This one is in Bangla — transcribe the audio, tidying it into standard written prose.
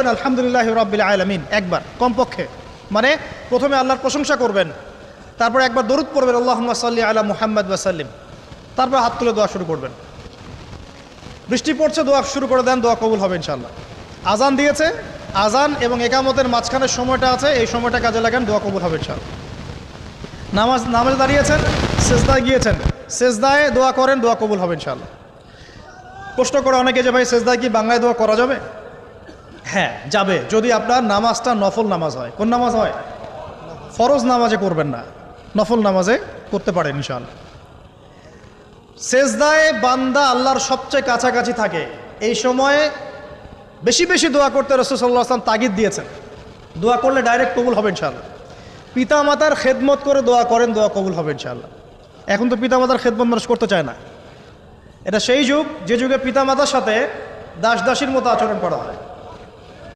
পড়বেন আলহামদুলিল্লাহি রাব্বিল আলামিন একবার কমপক্ষে, মানে প্রথমে আল্লাহর প্রশংসা করবেন, তারপর একবার দরুদ পড়বেন আল্লাহুম্মা সাল্লি আলা মুহাম্মাদ ওয়া সাল্লিম, তারপর হাত তুলে দোয়া শুরু করবেন। বৃষ্টি পড়ছে, দোয়া শুরু করে দেন, দোয়া কবুল হবে ইনশাআল্লাহ। আজান দিয়েছে, আজান এবং একামতের মাঝখানের সময়টা আছে, এই সময়টা কাজে লাগান, দোয়া কবুল হবে ইনশাআল্লাহ। নামাজে দাঁড়িয়েছেন, সেজদায় গিয়েছেন, সেজদায় দোয়া করেন, দোয়া কবুল হবে ইনশাআল্লাহ। প্রশ্ন করে অনেকে যে ভাই সেজদায় কি বাংলায় দোয়া করা যাবে? হ্যাঁ যাবে, যদি আপনার নামাজটা নফল নামাজ হয়। কোন নামাজ হয়? ফরজ নামাজে করবেন না, নফল নামাজে করতে পারেন ইনশাআল্লাহ। সেজদায় বান্দা আল্লাহর সবচেয়ে কাছাকাছি থাকে, এই সময়ে বেশি বেশি দোয়া করতে রাসূল সাল্লাল্লাহু আলাইহি ওয়াসাল্লাম তাগিদ দিয়েছেন। দোয়া করলে ডাইরেক্ট কবুল হবে ইনশাআল্লাহ। পিতা মাতার খেদমত করে দোয়া করেন, দোয়া কবুল হবে ইনশাআল্লাহ। এখন তো পিতা মাতার খেদমত মানুষ করতে চায় না। এটা সেই যুগ যে যুগে পিতা মাতার সাথে দাস দাসীর মতো আচরণ করা হয়।